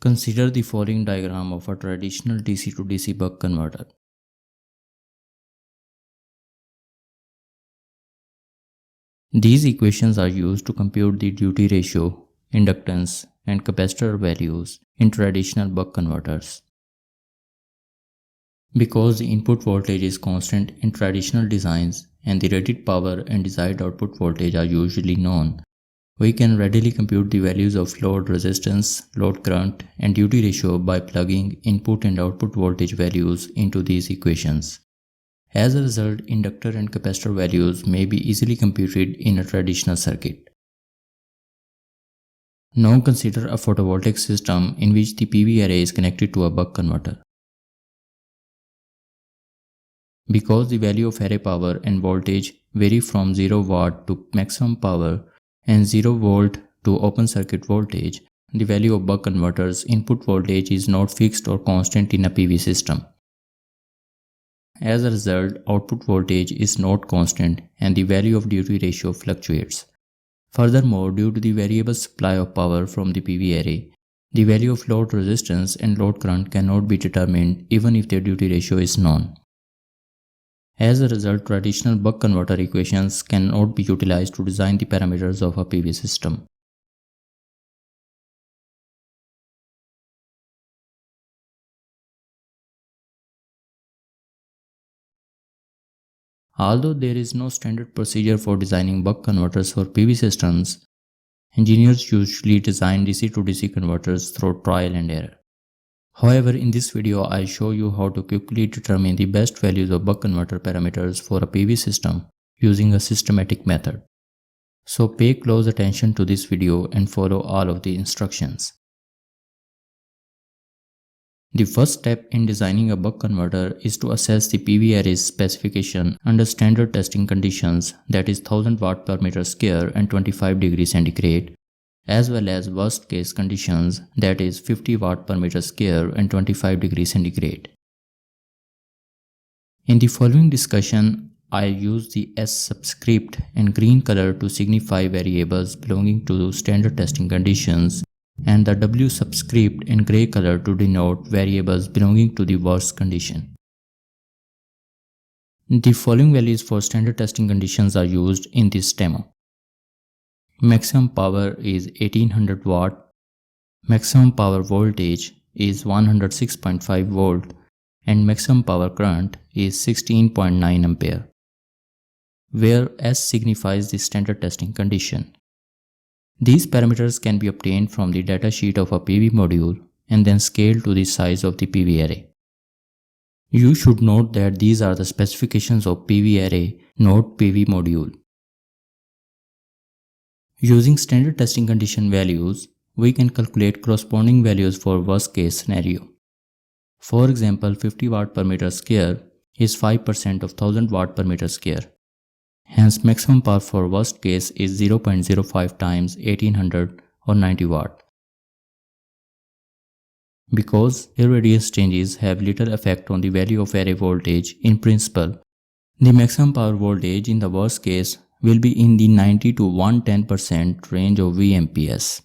Consider the following diagram of a traditional DC to DC buck converter. These equations are used to compute the duty ratio, inductance, and capacitor values in traditional buck converters. Because the input voltage is constant in traditional designs and the rated power and desired output voltage are usually known, we can readily compute the values of load resistance, load current, and duty ratio by plugging input and output voltage values into these equations. As a result, inductor and capacitor values may be easily computed in a traditional circuit. Now consider a photovoltaic system in which the PV array is connected to a buck converter. Because the value of array power and voltage vary from 0 watt to maximum power and 0 volt to open circuit voltage, the value of buck converter's input voltage is not fixed or constant in a PV system. As a result, output voltage is not constant and the value of duty ratio fluctuates. Furthermore, due to the variable supply of power from the PV array, the value of load resistance and load current cannot be determined even if their duty ratio is known. As a result, traditional buck converter equations cannot be utilized to design the parameters of a PV system. Although there is no standard procedure for designing buck converters for PV systems, engineers usually design DC to DC converters through trial and error. However, in this video, I show you how to quickly determine the best values of buck converter parameters for a PV system using a systematic method. So pay close attention to this video and follow all of the instructions. The first step in designing a buck converter is to assess the PV array's specification under standard testing conditions, that is 1000 watt per meter square and 25 degrees centigrade, as well as worst case conditions, that is 50 watt per meter square and 25 degrees centigrade. In the following discussion, I use the S subscript in green color to signify variables belonging to standard testing conditions and the W subscript in grey color to denote variables belonging to the worst condition. The following values for standard testing conditions are used in this demo. Maximum power is 1800 watt, maximum power voltage is 106.5 volt, and maximum power current is 16.9 ampere, where S signifies the standard testing condition. These parameters can be obtained from the datasheet of a PV module and then scaled to the size of the PV array. You should note that these are the specifications of PV array, not PV module. Using standard testing condition values, we can calculate corresponding values for worst case scenario. For example, 50 watt per meter square is 5% of 1000 watt per meter square. Hence, maximum power for worst case is 0.05 times 1800 or 90 watt. Because irradiance changes have little effect on the value of array voltage in principle, the maximum power voltage in the worst case will be in the 90 to 110% range of VMPS.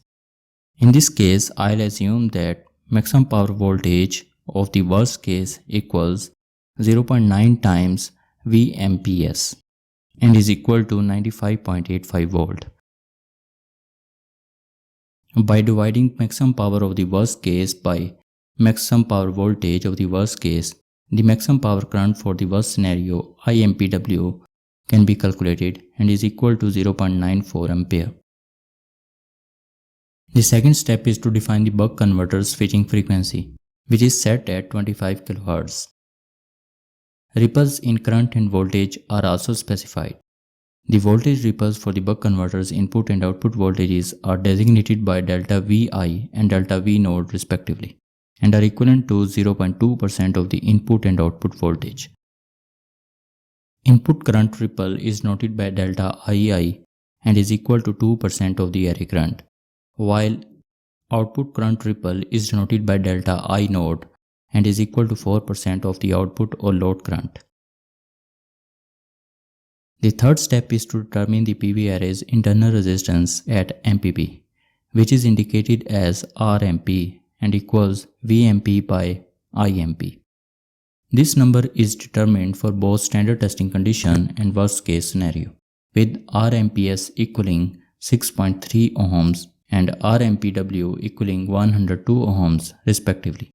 In this case, I'll assume that maximum power voltage of the worst case equals 0.9 times VMPS and is equal to 95.85 volt. By dividing maximum power of the worst case by maximum power voltage of the worst case, the maximum power current for the worst scenario IMPW can be calculated and is equal to 0.94 ampere. The second step is to define the buck converter's switching frequency, which is set at 25 kHz. Ripples in current and voltage are also specified. The voltage ripples for the buck converter's input and output voltages are designated by delta VI and delta V node respectively, and are equivalent to 0.2% of the input and output voltage. Input current ripple is noted by delta II and is equal to 2% of the array current, while output current ripple is denoted by delta I node and is equal to 4% of the output or load current. The third step is to determine the PV array's internal resistance at MPP, which is indicated as RMP and equals VMP by IMP. This number is determined for both standard testing condition and worst case scenario, with RMPS equaling 6.3 ohms and RMPW equaling 102 ohms respectively.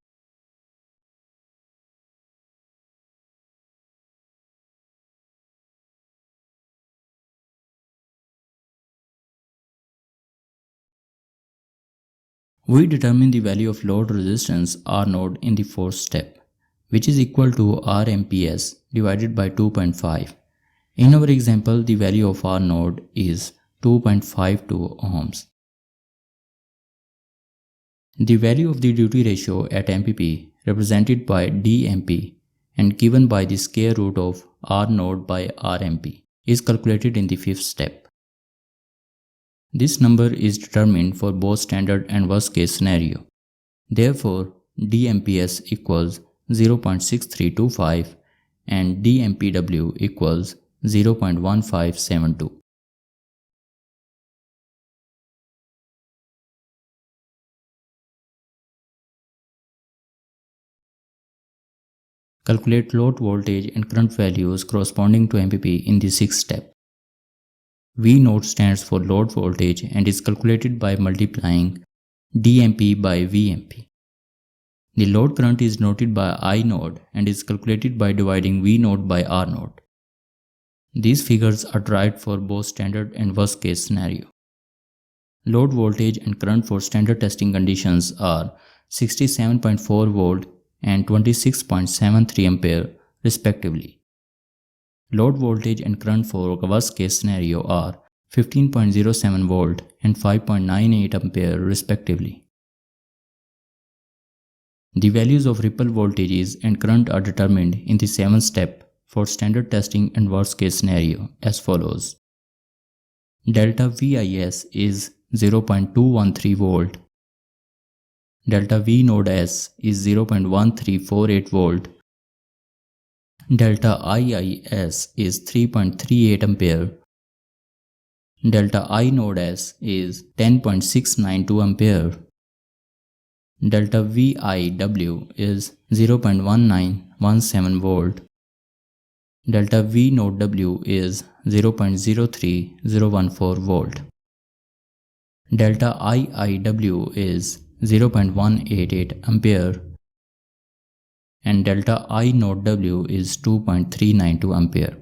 We determine the value of load resistance R node in the fourth step, which is equal to RMPS divided by 2.5. In our example, the value of R node is 2.52 ohms. The value of the duty ratio at MPP, represented by DMP and given by the square root of R node by RMP, is calculated in the fifth step. This number is determined for both standard and worst case scenario. Therefore, DMPS equals 0.6325 and DMPW equals 0.1572. Calculate load voltage and current values corresponding to MPP in the sixth step. V node stands for load voltage and is calculated by multiplying DMP by VMP. The load current is noted by I node and is calculated by dividing V node by R node. These figures are derived for both standard and worst case scenario. Load voltage and current for standard testing conditions are 67.4 volt and 26.73 ampere respectively. Load voltage and current for worst case scenario are 15.07 volt and 5.98 ampere respectively. The values of ripple voltages and current are determined in the seventh step for standard testing and worst case scenario as follows. Delta VIS is 0.213 volt. Delta V node S is 0.1348 volt. Delta IIS is 3.38 ampere. Delta I node S is 10.692 ampere. Delta VIW is 0.1917 volt. Delta V node W is 0.03014 volt. Delta IIW is 0.188 ampere and delta I node W is 2.392 ampere.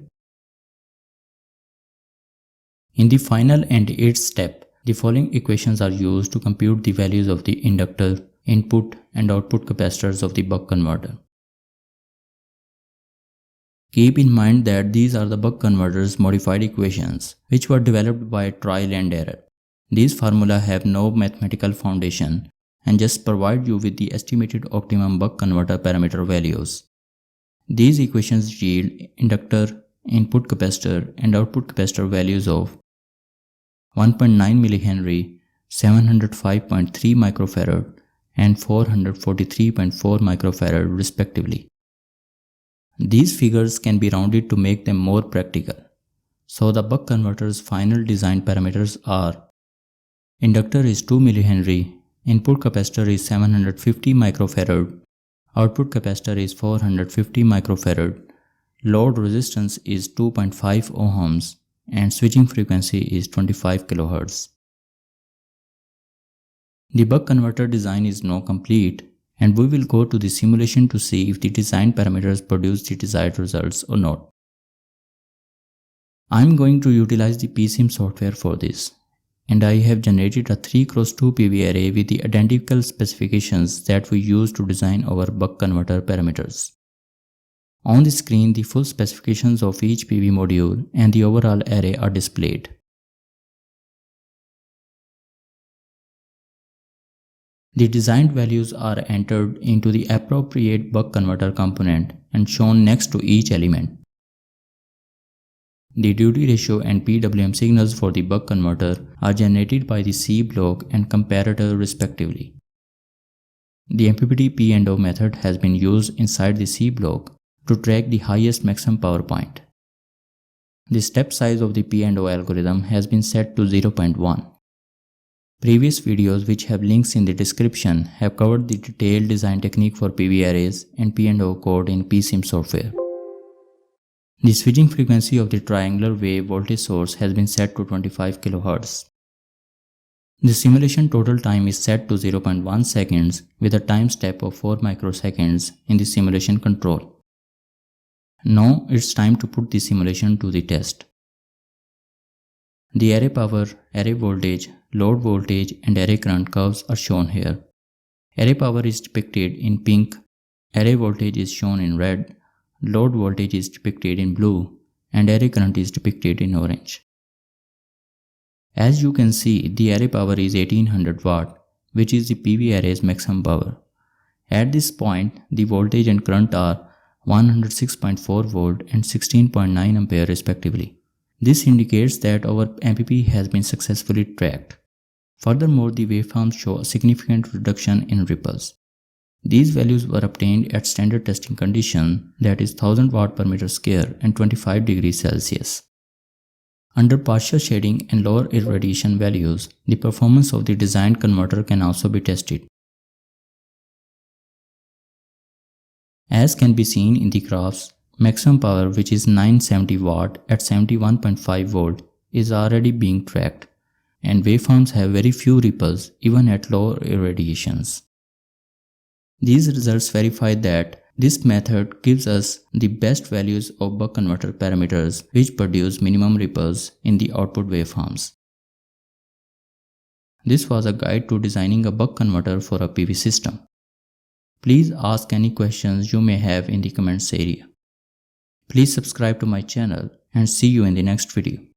In the final and eighth step, the following equations are used to compute the values of the inductor, input and output capacitors of the buck converter. Keep in mind that these are the buck converter's modified equations, which were developed by trial and error. These formulas have no mathematical foundation and just provide you with the estimated optimum buck converter parameter values. These equations yield inductor, input capacitor and output capacitor values of 1.9 mH, 705.3 microfarad and 443.4 microfarad respectively. These figures can be rounded to make them more practical. So the buck converter's final design parameters are: inductor is 2 mH, input capacitor is 750 microfarad, output capacitor is 450 microfarad, load resistance is 2.5 ohms and switching frequency is 25 kHz. The buck converter design is now complete and we will go to the simulation to see if the design parameters produce the desired results or not. I am going to utilize the PSIM software for this, and I have generated a 3x2 PV array with the identical specifications that we use to design our buck converter parameters. On the screen, the full specifications of each PV module and the overall array are displayed. The designed values are entered into the appropriate buck converter component and shown next to each element. The duty ratio and PWM signals for the buck converter are generated by the C block and comparator respectively. The MPPT P&O method has been used inside the C block to track the highest maximum power point. The step size of the P&O algorithm has been set to 0.1. Previous videos, which have links in the description, have covered the detailed design technique for PV arrays and P&O code in PSIM software. The switching frequency of the triangular wave voltage source has been set to 25 kHz. The simulation total time is set to 0.1 seconds with a time step of 4 microseconds in the simulation control. Now it's time to put the simulation to the test. The array power, array voltage, load voltage and array current curves are shown here. Array power is depicted in pink, array voltage is shown in red, load voltage is depicted in blue and array current is depicted in orange. As you can see, the array power is 1800 watt, which is the PV array's maximum power. At this point, the voltage and current are 106.4 volt and 16.9 ampere respectively. This indicates that our MPP has been successfully tracked. Furthermore, the waveforms show a significant reduction in ripples. These values were obtained at standard testing condition, that is 1000 watt per meter square and 25 degrees Celsius. Under partial shading and lower irradiation values, the performance of the designed converter can also be tested. As can be seen in the graphs, maximum power, which is 970 watt at 71.5 volt, is already being tracked, and waveforms have very few ripples even at lower irradiations. These results verify that this method gives us the best values of buck converter parameters which produce minimum ripples in the output waveforms. This was a guide to designing a buck converter for a PV system. Please ask any questions you may have in the comments area. Please subscribe to my channel and see you in the next video.